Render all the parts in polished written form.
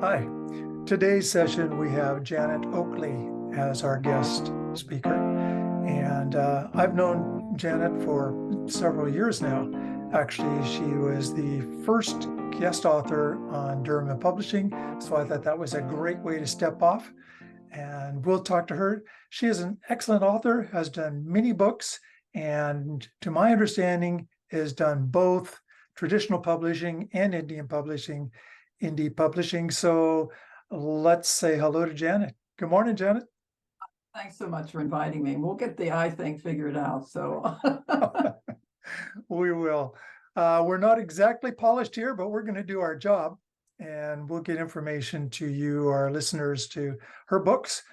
Hi. Today's session, we have Janet Oakley as our guest speaker. And I've known Janet for several years now. Actually, she was the first guest author on Durham Publishing. So I thought that was a great way to step off. And we'll talk to her. She is an excellent author, has done many books, and to my understanding, has done both traditional publishing and indie publishing. So let's say hello to Janet. Good morning, Janet. Thanks so much for inviting me. We'll get the eye thing figured out. So We will. We're not exactly polished here, but we're going to do our job, and we'll get information to you, our listeners, to her books.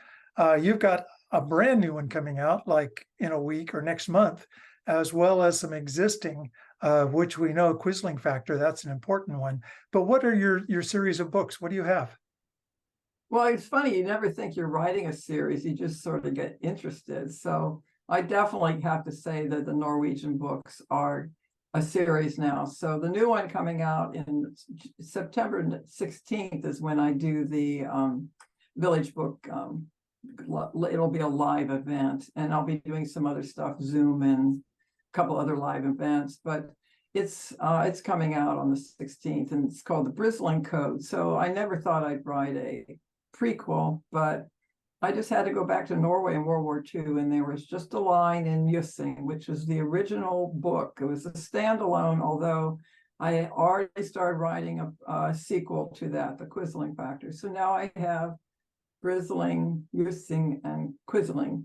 You've got a brand new one coming out like in a week or next month, as well as some existing, which we know, Quisling Factor, that's an important one. But what are your series of books? What do you have? well, it's funny, you never think you're writing a series, you just sort of get interested. So I definitely have to say that the Norwegian books are a series now. So the new one coming out in September 16th is when I do the Village Book. It'll be a live event, and I'll be doing some other stuff, Zoom and a couple other live events, but it's coming out on the 16th, and it's called the Brisling Code. So I never thought I'd write a prequel, but I just had to go back to Norway in World War II, and there was just a line in Quisling, which was the original book. It was a standalone, although I already started writing a sequel to that, the Quisling Factor. So now I have Brisling, Quisling, and Quisling.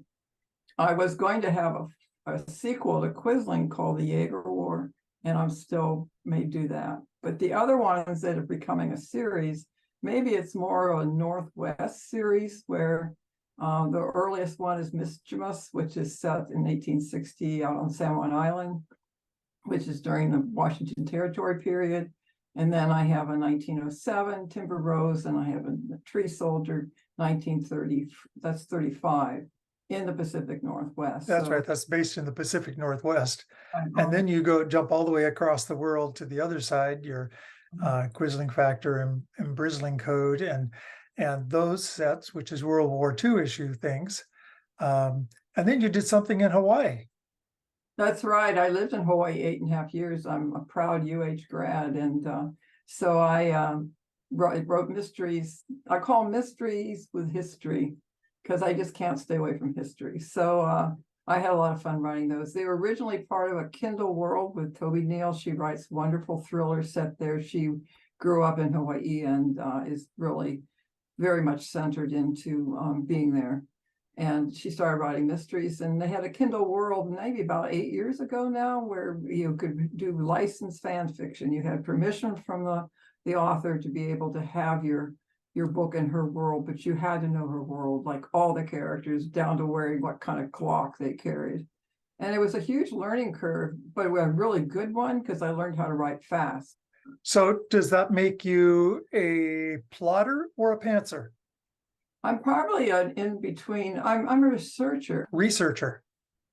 I was going to have a sequel to Quisling called the Jaeger War, and I'm still may do that. But the other ones that are becoming a series, maybe it's more of a Northwest series, where the earliest one is Mischievous, which is set in 1860 out on San Juan Island, which is during the Washington Territory period. And then I have a 1907 Timber Rose, and I have a Tree Soldier 1930, that's 35 in the Pacific Northwest. That's right. That's based in the Pacific Northwest. And then you jump all the way across the world to the other side, your Quisling Factor and Brisling Code and those sets, which is World War II issue things. And then you did something in Hawaii. That's right. I lived in Hawaii 8.5 years. I'm a proud UH grad. And so I wrote mysteries. I call mysteries with history, because I just can't stay away from history. So I had a lot of fun writing those. They were originally part of a Kindle World with Toby Neal. She writes wonderful thrillers set there. She grew up in Hawaii and is really very much centered into being there. And she started writing mysteries, and they had a Kindle World maybe about 8 years ago now, where you could do licensed fan fiction. You had permission from the author to be able to have your book in her world, but you had to know her world, like all the characters, down to wearing what kind of clock they carried. And it was a huge learning curve, but a really good one, because I learned how to write fast. So does that make you a plotter or a pantser? I'm probably an in-between. I'm a researcher.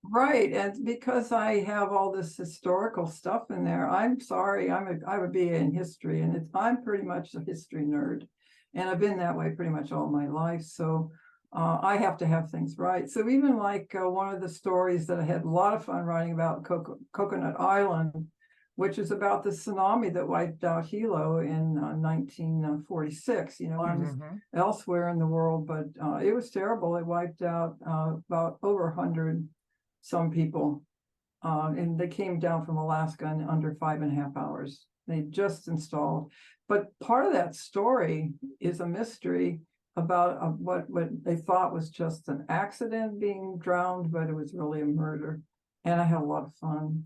Right, and because I have all this historical stuff in there, I'm sorry, I would be in history, and I'm pretty much a history nerd, and I've been that way pretty much all my life. So I have to have things right. So even like one of the stories that I had a lot of fun writing about, Coconut Island, which is about the tsunami that wiped out Hilo in 1946. You know, I was elsewhere in the world, but it was terrible. It wiped out about over 100 some people, and they came down from Alaska in under 5.5 hours. They just installed. But part of that story is a mystery about what they thought was just an accident, being drowned, but it was really a murder. And I had a lot of fun.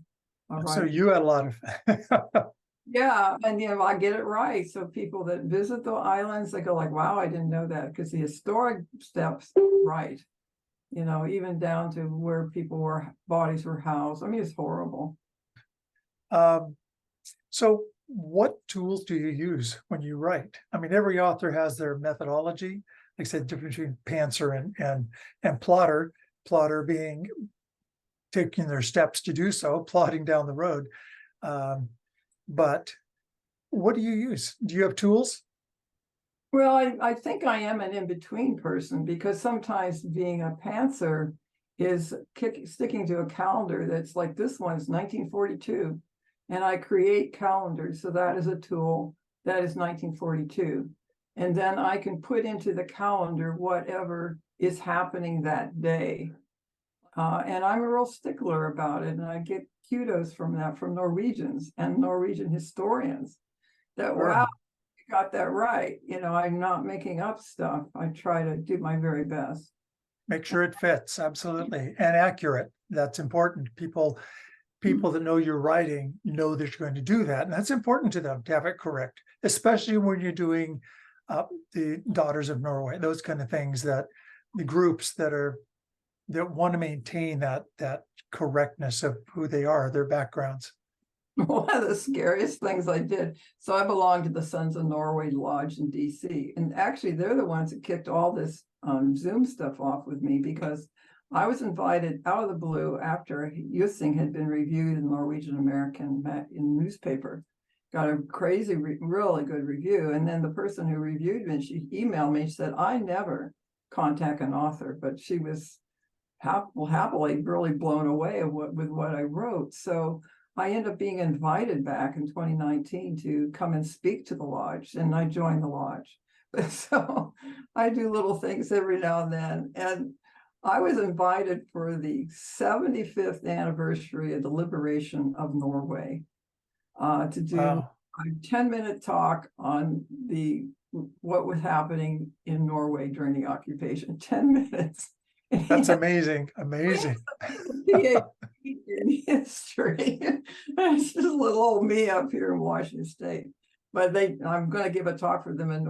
So you had a lot of yeah, and I get it right. So people that visit the islands, they go like, wow, I didn't know that, because the historic steps right, even down to where bodies were housed. I mean, it's horrible. So what tools do you use when you write? I mean, every author has their methodology. Like I said, difference between pantser and plotter. Plotter being taking their steps to do so, plotting down the road. But what do you use? Do you have tools? Well, I think I am an in-between person, because sometimes being a pantser is sticking to a calendar that's like, this one's 1942, and I create calendars. So that is a tool that is 1942. And then I can put into the calendar whatever is happening that day. And I'm a real stickler about it. And I get kudos from that, from Norwegians and Norwegian historians, that, wow, you got that right. You know, I'm not making up stuff. I try to do my very best. Make sure it fits, absolutely, and accurate. That's important. People that know your writing know that you're going to do that, and that's important to them to have it correct, especially when you're doing the Daughters of Norway, those kind of things, that the groups that want to maintain that correctness of who they are, their backgrounds. One of the scariest things I did. So I belong to the Sons of Norway Lodge in DC. And actually, they're the ones that kicked all this Zoom stuff off with me, because I was invited out of the blue after Quisling had been reviewed in the Norwegian American in newspaper. Got a crazy, really good review. And then the person who reviewed me, she emailed me, she said, I never contact an author, but she was happily really blown away with what I wrote. So I ended up being invited back in 2019 to come and speak to the lodge, and I joined the lodge. So I do little things every now and then. And I was invited for the 75th anniversary of the liberation of Norway, to do a 10-minute talk on what was happening in Norway during the occupation. 10 minutes. That's amazing. Amazing. PhD in history. It's just little old me up here in Washington State. But I'm going to give a talk for them in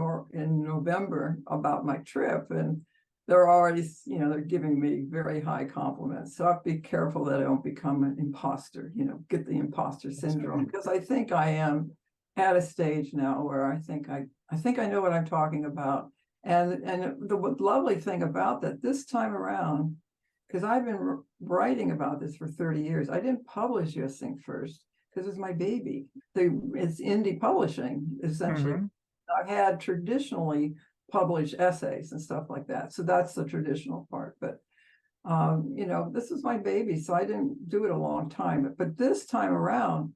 November about my trip, and they're already, they're giving me very high compliments. So I have to be careful that I don't become an imposter, get the imposter syndrome, because I think I am at a stage now where I think I know what I'm talking about. And the lovely thing about that this time around, because I've been writing about this for 30 years, I didn't publish Quisling first because it's my baby. It's indie publishing, essentially. I've had traditionally published essays and stuff like that. So that's the traditional part. But, this is my baby, so I didn't do it a long time. But this time around,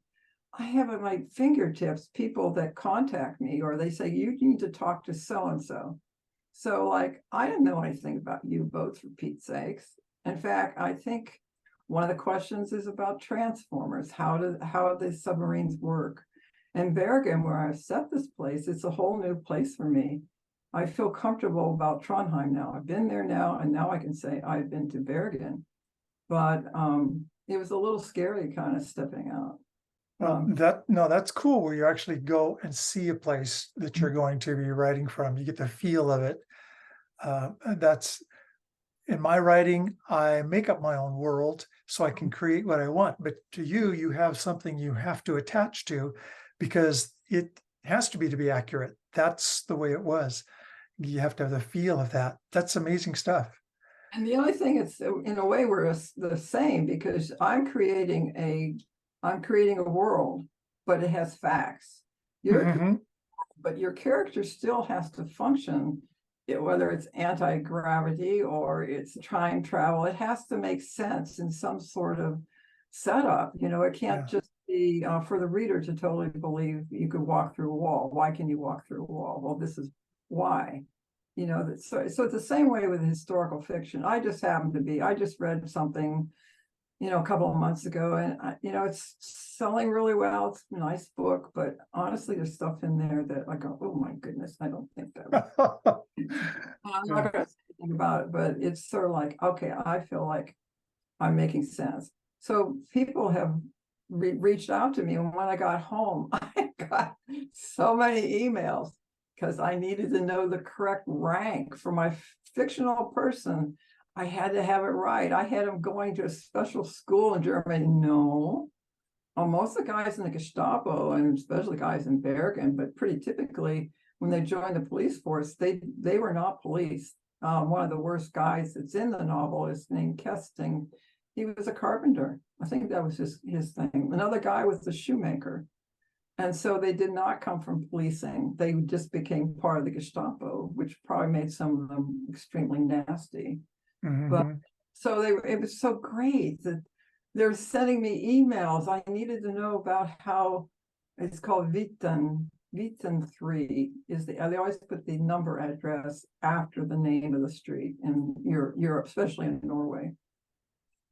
I have at my fingertips people that contact me, or they say, you need to talk to so-and-so. So, like, I didn't know anything about U-boats, for Pete's sakes. In fact, I think one of the questions is about transformers. How the submarines work? And Bergen, where I've set this place, it's a whole new place for me. I feel comfortable about Trondheim now. I've been there now, and now I can say I've been to Bergen. But it was a little scary kind of stepping out. That's cool, where you actually go and see a place that you're going to be writing from. You get the feel of it. That's in my writing, I make up my own world so I can create what I want. But to you have something you have to attach to, because it has to be accurate. That's the way it was. You have to have the feel of that. That's amazing stuff. And the other thing is, in a way, we're the same, because I'm creating a world, but it has facts. But your character still has to function, whether it's anti-gravity or it's time travel. It has to make sense in some sort of setup. It can't just be for the reader to totally believe you could walk through a wall. Why can you walk through a wall? Well, this is why. So it's the same way with historical fiction. I just read something a couple of months ago, and it's selling really well. It's a nice book, but honestly, there's stuff in there that I go, oh my goodness, I don't think that. I'm not going to say anything about it, but it's sort of like, okay, I feel like I'm making sense. So people have reached out to me, and when I got home, I got so many emails, because I needed to know the correct rank for my fictional person. I had to have it right. I had him going to a special school in Germany. No. Most of the guys in the Gestapo, and especially guys in Bergen, but pretty typically when they joined the police force, they were not police. One of the worst guys that's in the novel is named Kesting. He was a carpenter. I think that was his thing. Another guy was the shoemaker. And so they did not come from policing. They just became part of the Gestapo, which probably made some of them extremely nasty. But Mm-hmm. so it was so great that they're sending me emails. I needed to know about how it's called Witten 3 is they always put the number address after the name of the street in Europe, especially in Norway.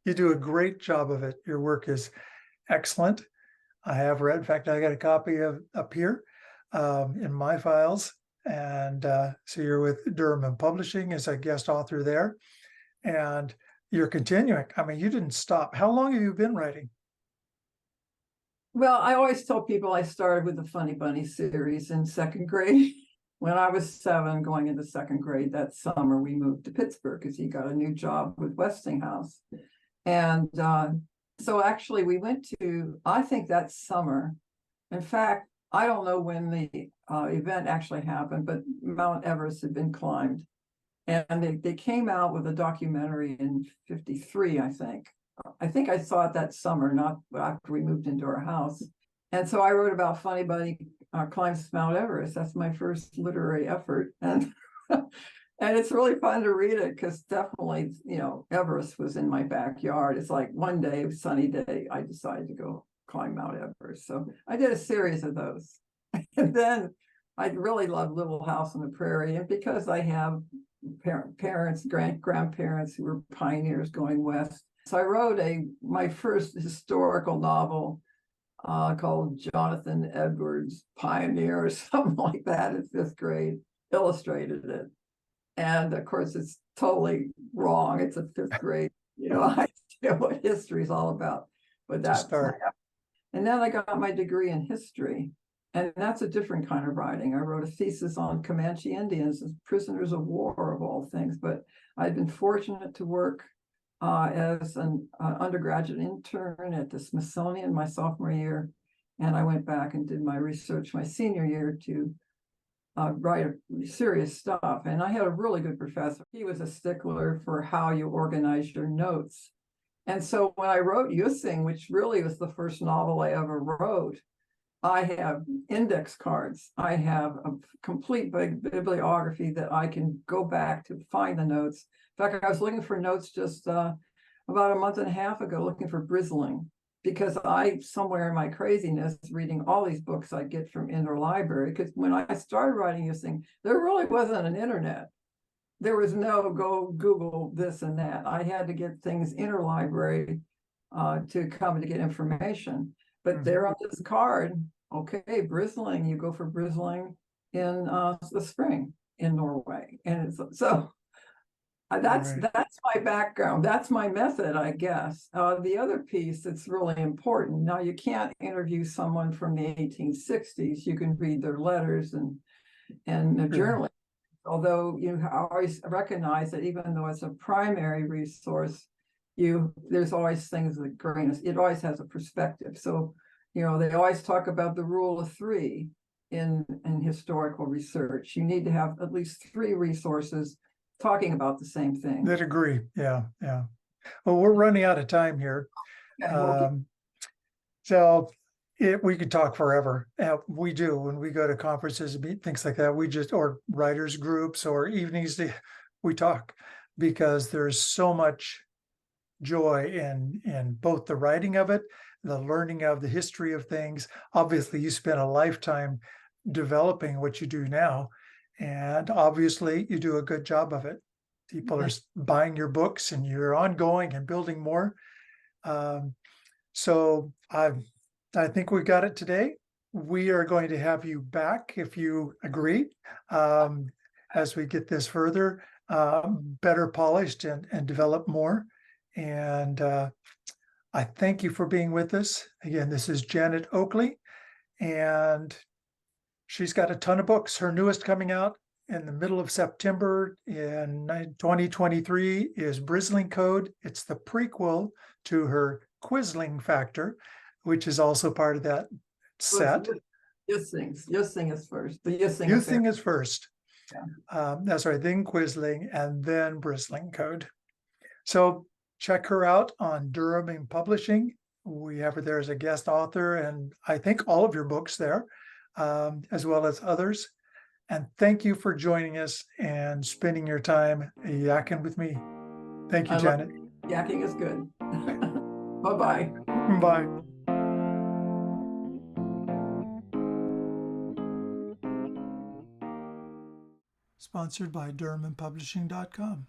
You do a great job of it. Your work is excellent. I have read, in fact, I got a copy of up here in my files. And so you're with Durham Publishing as a guest author there. And you're continuing. I mean, you didn't stop. How long have you been writing? Well, I always tell people I started with the Funny Bunny series in second grade. When I was 7, going into second grade that summer, we moved to Pittsburgh because he got a new job with Westinghouse. And so actually we went to, I think that summer, in fact, I don't know when the event actually happened, but Mount Everest had been climbed. And they came out with a documentary in 53, I think. I think I saw it that summer, not after we moved into our house. And so I wrote about Funny Bunny climbs Mount Everest. That's my first literary effort. And and it's really fun to read it because definitely, Everest was in my backyard. It's like one day, sunny day, I decided to go climb Mount Everest. So I did a series of those. And then I really love Little House on the Prairie. And because I have parents, grandparents who were pioneers going west. So I wrote my first historical novel called Jonathan Edwards Pioneer or something like that in 5th grade, illustrated it. And of course, it's totally wrong. It's a 5th grade, idea what history is all about. But that's and then I got my degree in history. And that's a different kind of writing. I wrote a thesis on Comanche Indians as prisoners of war, of all things. But I'd been fortunate to work as an undergraduate intern at the Smithsonian my sophomore year. And I went back and did my research my senior year to write serious stuff. And I had a really good professor. He was a stickler for how you organize your notes. And so when I wrote Quisling, which really was the first novel I ever wrote, I have index cards. I have a complete bibliography that I can go back to find the notes. In fact, I was looking for notes just about a month and a half ago, looking for Brisling, because somewhere in my craziness, reading all these books I get from interlibrary, because when I started writing this thing, there really wasn't an internet. There was no go Google this and that. I had to get things interlibrary to come to get information. But there on this card, okay, Brisling, you go for Brisling in the spring in Norway. And so that's my background. That's my method, I guess. The other piece that's really important, now you can't interview someone from the 1860s. You can read their letters and journaling. Although you always recognize that even though it's a primary resource, there's always things that it always has a perspective. So, they always talk about the rule of 3 in historical research. You need to have at least 3 resources talking about the same thing. That agree. Yeah. Well, we're running out of time here. So we could talk forever. We do when we go to conferences, things like that. Or writers groups or evenings, we talk because there's so much joy in both the writing of it, the learning of the history of things. Obviously, you spent a lifetime developing what you do now, and obviously you do a good job of it. People are buying your books and you're ongoing and building more. So I think we got it today. We are going to have you back if you agree, as we get this further, better polished and develop more. And I thank you for being with us. Again, this is Janet Oakley, and she's got a ton of books. Her newest coming out in the middle of September in 2023 is Brisling Code. It's the prequel to her Quisling Factor, which is also part of that set. Quisling is first. The Quisling is first. Yeah. That's right. Then Quisling and then Brisling Code. So check her out on Durham Publishing. We have her there as a guest author, and I think all of your books there, as well as others. And thank you for joining us and spending your time yakking with me. Thank you, I love Janet. yakking is good. Bye-bye. Bye. Sponsored by DurhamandPublishing.com.